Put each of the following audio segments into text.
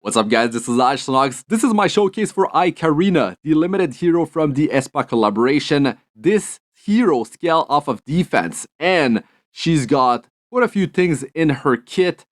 What's up guys, this is Astranox. This is my showcase for ae-KARINA, the limited hero from the aespa collaboration. This hero scale off of defense and she's got quite a few things in her kit.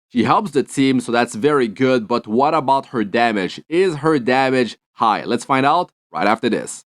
She helps the team, so that's very good, but what about her damage? Is her damage high? Let's find out right after this.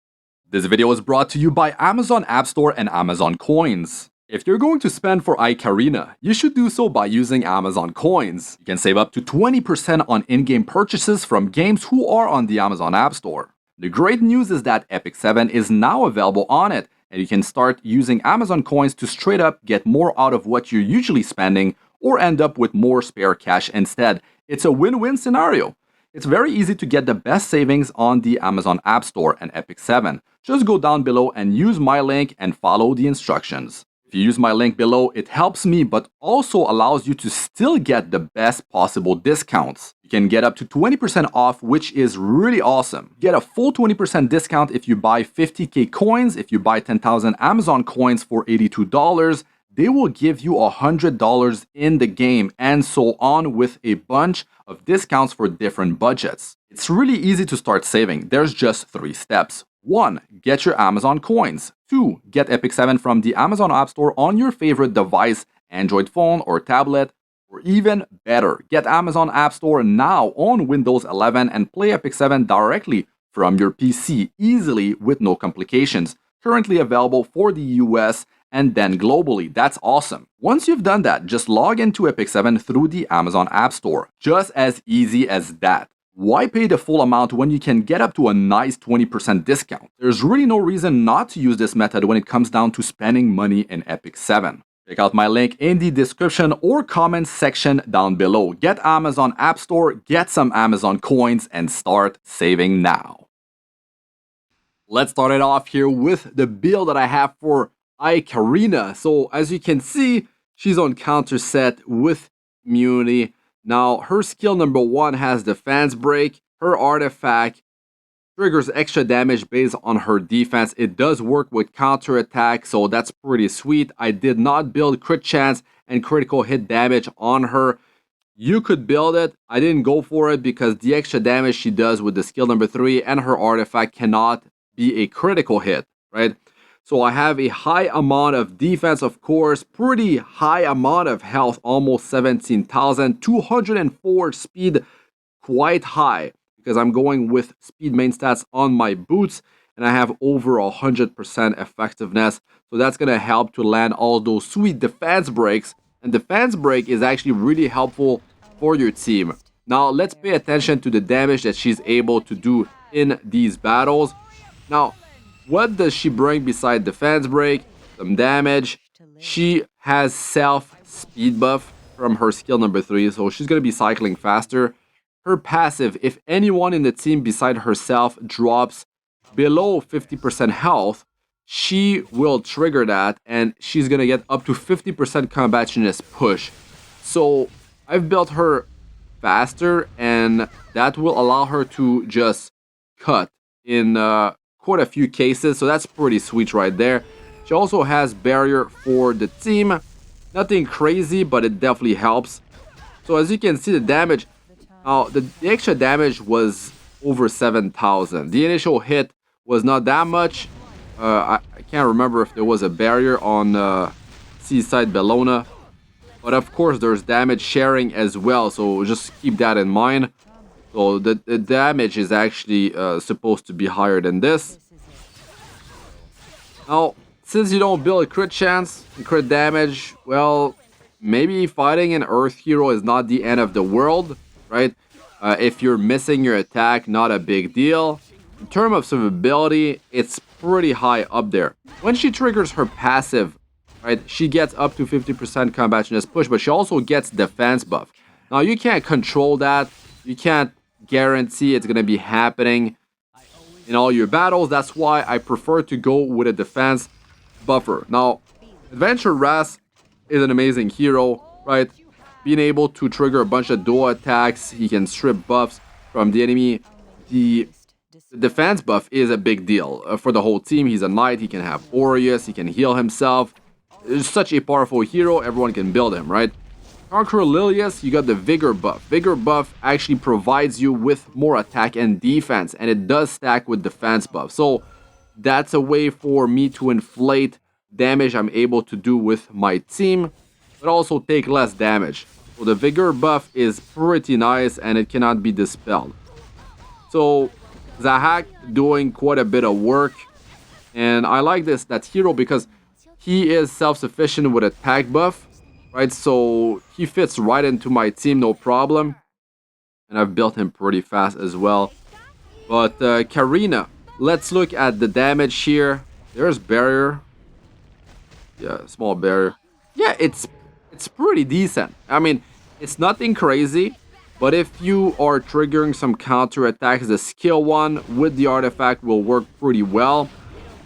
This video is brought to you by Amazon Appstore and Amazon Coins. If you're going to spend for ae-KARINA, you should do so by using Amazon Coins. You can save up to 20% on in-game purchases from games who are on the Amazon App Store. The great news is that Epic 7 is now available on it, and you can start using Amazon Coins to straight up get more out of what you're usually spending or end up with more spare cash instead. It's a win-win scenario. It's very easy to get the best savings on the Amazon App Store and Epic 7. Just go down below and use my link and follow the instructions. If you use my link below, it helps me, but also allows you to still get the best possible discounts. You can get up to 20% off, which is really awesome. Get a full 20% discount if you buy 50k coins. If you buy 10,000 Amazon coins for $82, they will give you $100 in the game, and so on, with a bunch of discounts for different budgets. It's really easy to start saving. There's just 3 steps. 1. Get your Amazon coins. 2. Get Epic 7 from the Amazon App Store on your favorite device, Android phone or tablet, or even better, get Amazon App Store now on Windows 11 and play Epic 7 directly from your PC easily with no complications. Currently available for the US and then globally. That's awesome. Once you've done that, just log into Epic 7 through the Amazon App Store. Just as easy as that. Why pay the full amount when you can get up to a nice 20% discount? There's really no reason not to use this method when it comes down to spending money in Epic 7. Check out my link in the description or comments section down below. Get Amazon App Store, get some Amazon coins, and start saving now. Let's start it off here with the build that I have for ae-KARINA. So as you can see, she's on counter set with immunity. Now, her skill number 1 has defense break. Her artifact triggers extra damage based on her defense. It does work with counter attack, so that's pretty sweet. I did not build crit chance and critical hit damage on her. You could build it. I didn't go for it because the extra damage she does with the skill number 3 and her artifact cannot be a critical hit, right? So I have a high amount of defense, of course, pretty high amount of health, almost 17,000, 204 speed, quite high, because I'm going with speed main stats on my boots, and I have over 100% effectiveness. So that's going to help to land all those sweet defense breaks, and defense break is actually really helpful for your team. Now let's pay attention to the damage that she's able to do in these battles. Now, what does she bring beside defense break? Some damage. She has self speed buff from her skill number 3, so she's going to be cycling faster. Her passive, if anyone in the team beside herself drops below 50% health, she will trigger that and she's going to get up to 50% combationness push. So I've built her faster, and that will allow her to just cut in quite a few cases, so that's pretty sweet right there. She also has barrier for the team. Nothing crazy, but it definitely helps. So as you can see, the damage, the extra damage was over 7,000. The initial hit was not that much. I can't remember if there was a barrier on Seaside Bellona, but of course there's damage sharing as well, so just keep that in mind. So the damage is actually supposed to be higher than this. Now, since you don't build crit chance and crit damage, well, maybe fighting an Earth hero is not the end of the world, right? If you're missing your attack, not a big deal. In terms of survivability, it's pretty high up there. When she triggers her passive, right, she gets up to 50% combationness push, but she also gets defense buff. Now, you can't control that. You can't guarantee it's going to be happening in all your battles. That's why I prefer to go with a defense buffer. Now, Adventure Ras is an amazing hero, right? Being able to trigger a bunch of dual attacks, he can strip buffs from the enemy. The defense buff is a big deal for the whole team. He's a knight, he can have Aureus, he can heal himself. It's such a powerful hero, everyone can build him, right? Conqueror Lilius, you got the Vigor buff. Vigor buff actually provides you with more attack and defense, and it does stack with defense buff. So that's a way for me to inflate damage I'm able to do with my team, but also take less damage. So the Vigor buff is pretty nice, and it cannot be dispelled. So Zahak doing quite a bit of work, and I like that hero because he is self-sufficient with attack buff, right? So he fits right into my team, no problem. And I've built him pretty fast as well. But Karina, let's look at the damage here. There's barrier. Yeah, small barrier. Yeah, it's pretty decent. I mean, it's nothing crazy, but if you are triggering some counter attacks, the skill one with the artifact will work pretty well.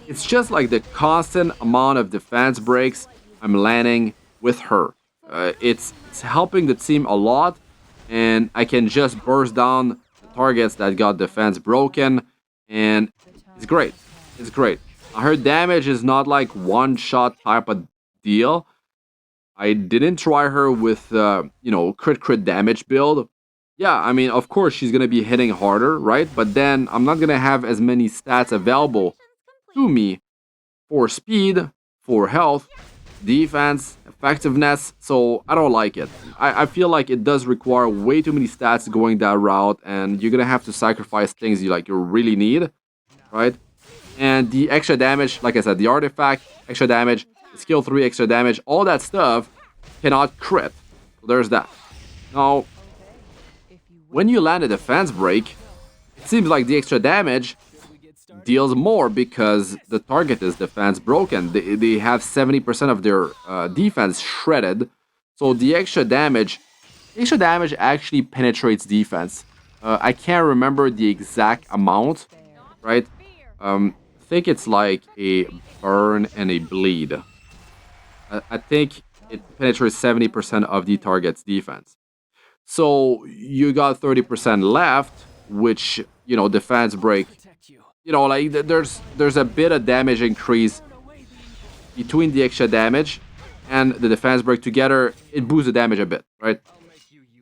It's just like the constant amount of defense breaks I'm landing with her. It's helping the team a lot, and I can just burst down the targets that got defense broken, and it's great. It's great. Her damage is not like one-shot type of deal. I didn't try her with, crit damage build. Yeah, I mean, of course, she's going to be hitting harder, right? But then I'm not going to have as many stats available to me for speed, for health, defense, effectiveness, so I don't like it. I feel like it does require way too many stats going that route, and you're gonna have to sacrifice things you really need, right? And the extra damage, like I said, the artifact, extra damage, the skill 3 extra damage, all that stuff cannot crit. So there's that. Now, when you land a defense break, it seems like the extra damage deals more because the target is defense broken. They have 70% of their defense shredded. So the extra damage actually penetrates defense. I can't remember the exact amount, right? I think it's like a burn and a bleed. I think it penetrates 70% of the target's defense. So you got 30% left, which, defense break. Like there's a bit of damage increase between the extra damage and the defense break together. It boosts the damage a bit, right?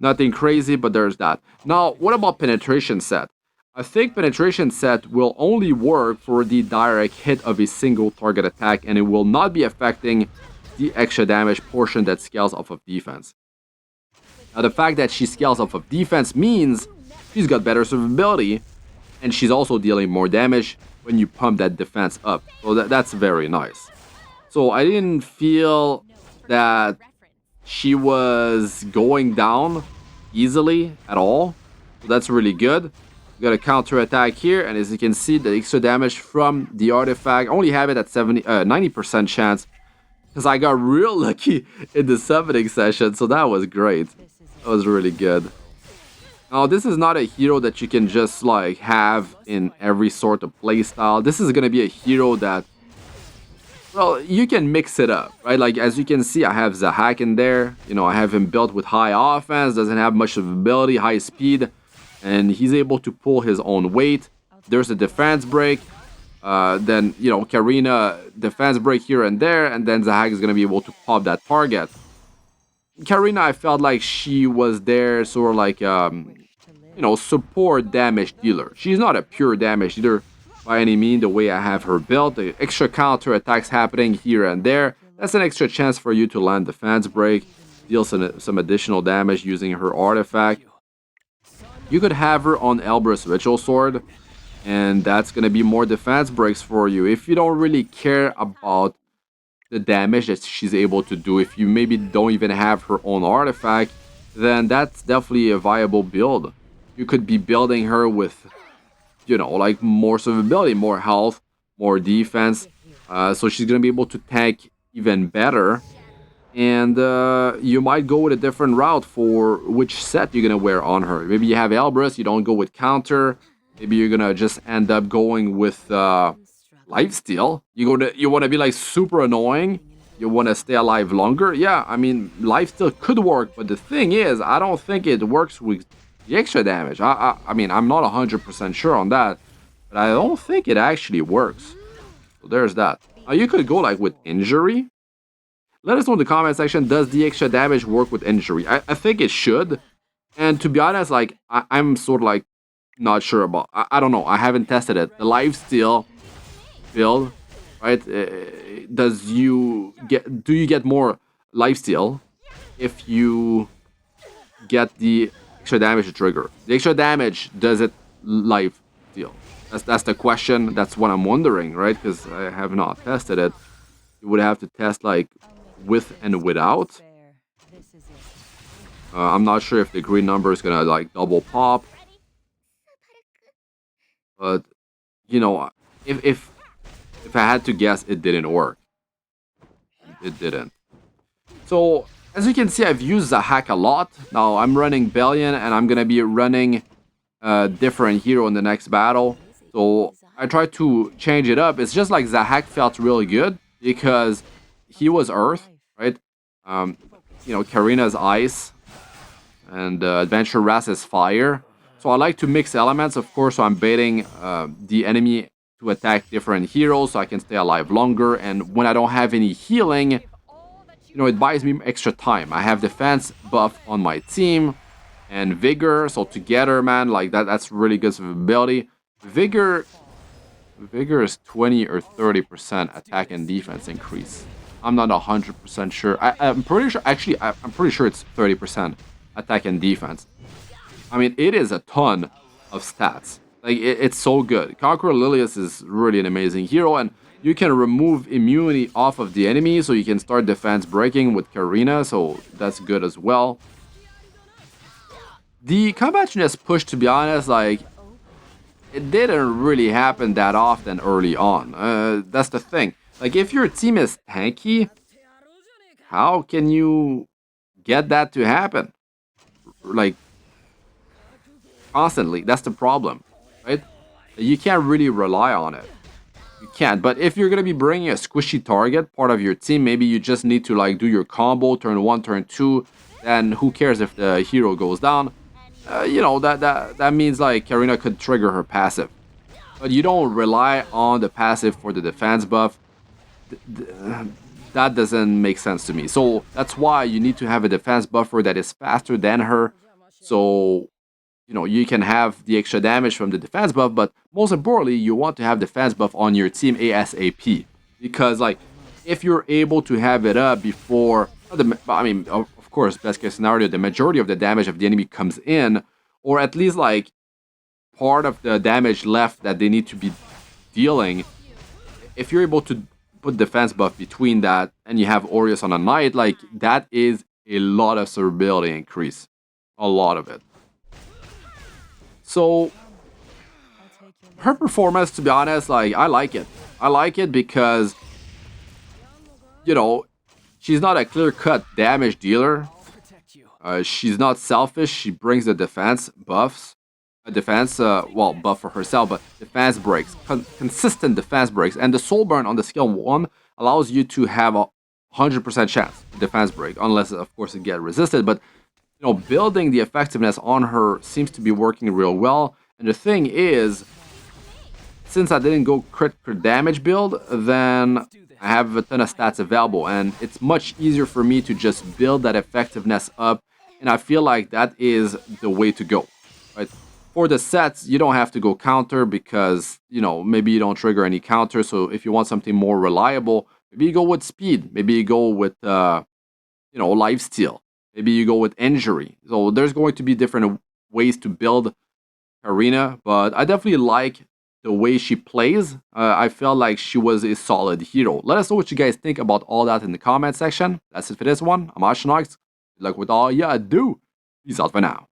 Nothing crazy, but there's that. Now, what about penetration set? I think penetration set will only work for the direct hit of a single target attack, and it will not be affecting the extra damage portion that scales off of defense. Now, the fact that she scales off of defense means she's got better survivability, and she's also dealing more damage when you pump that defense up. So that's very nice. So I didn't feel that she was going down easily at all. So that's really good. We got a counter attack here, and as you can see, the extra damage from the artifact, I only have it at 90% chance because I got real lucky in the summoning session. So that was great. That was really good. Now, this is not a hero that you can just have in every sort of playstyle. This is gonna be a hero that, well, you can mix it up, right? Like, as you can see, I have Zahak in there. I have him built with high offense, doesn't have much of ability, high speed, and he's able to pull his own weight. There's a defense break. Then, Karina, defense break here and there, and then Zahak is gonna be able to pop that target. Karina, I felt like she was there sort of like, support damage dealer. She's not a pure damage dealer by any means the way I have her built. The extra counter attacks happening here and there. That's an extra chance for you to land defense break, deal some additional damage using her artifact. You could have her on Elbrus Ritual Sword, and that's going to be more defense breaks for you. If you don't really care about the damage that she's able to do, if you maybe don't even have her own artifact, then that's definitely a viable build. You could be building her with, more survivability, more health, more defense. So she's going to be able to tank even better. And you might go with a different route for which set you're going to wear on her. Maybe you have Elbrus, you don't go with counter. Maybe you're going to just end up going with lifesteal. You want to be super annoying. You want to stay alive longer. Yeah, I mean, lifesteal could work, but the thing is, I don't think it works with the extra damage. I mean, I'm not 100% sure on that, but I don't think it actually works. So there's that. You could go with injury. Let us know in the comment section, does the extra damage work with injury? I think it should. And to be honest, like, I'm sort of like not sure about. I don't know. I haven't tested it. The lifesteal build, right? Do you get more lifesteal if you get the extra damage trigger? The extra damage, does it life steal? That's the question. That's what I'm wondering, right? Because I have not tested it. You would have to test like with and without. I'm not sure if the green number is gonna like double pop, but you know, if I had to guess, it didn't work. It didn't. So as you can see, I've used Zahak a lot. Now I'm running Bellion, and I'm gonna be running a different hero in the next battle. So I tried to change it up. It's just like Zahak felt really good because he was Earth, right? You know, KARINA's Ice, and Adventure Ras is Fire. So I like to mix elements, of course. So I'm baiting the enemy to attack different heroes so I can stay alive longer. And when I don't have any healing, you know, it buys me extra time. I have defense buff on my team and vigor. So together, man, like that's really good survivability. Vigor is 20 or 30% attack and defense increase. I'm not 100% sure. I'm pretty sure, actually, I'm pretty sure it's 30% attack and defense. I mean, it is a ton of stats. Like, it's so good. Conqueror Lilius is really an amazing hero, and you can remove immunity off of the enemy, so you can start defense breaking with KARINA, so that's good as well. The combat push, to be honest, like, it didn't really happen that often early on. That's the thing. Like, if your team is tanky, how can you get that to happen? Like, constantly. That's the problem, right? You can't really rely on it. You can't. But if you're going to be bringing a squishy target, part of your team, maybe you just need to, like, do your combo, turn 1, turn 2, and who cares if the hero goes down? You know, that means, like, KARINA could trigger her passive. But you don't rely on the passive for the defense buff. That doesn't make sense to me. So that's why you need to have a defense buffer that is faster than her. So, you know, you can have the extra damage from the defense buff, but most importantly, you want to have defense buff on your team ASAP. Because, like, if you're able to have it up before, I mean, of course, best case scenario, the majority of the damage of the enemy comes in, or at least, like, part of the damage left that they need to be dealing. If you're able to put defense buff between that and you have Aureus on a Knight, like, that is a lot of survivability increase. A lot of it. So her performance, to be honest, like, I like it. I like it because, you know, she's not a clear-cut damage dealer. She's not selfish. She brings the defense buffs. Well, buff for herself, but defense breaks, consistent defense breaks, and the soul burn on the skill 1 allows you to have a 100% chance defense break, unless of course it get resisted. But you know, building the effectiveness on her seems to be working real well. And the thing is, since I didn't go crit damage build, then I have a ton of stats available, and it's much easier for me to just build that effectiveness up, and I feel like that is the way to go, right? For the sets, you don't have to go counter because, you know, maybe you don't trigger any counter. So if you want something more reliable, maybe you go with speed. Maybe you go with, you know, lifesteal. Maybe you go with injury. So there's going to be different ways to build KARINA, but I definitely like the way she plays. I felt like she was a solid hero. Let us know what you guys think about all that in the comment section. That's it for this one. I'm Astranox. Good luck with all ya do. Peace out for now.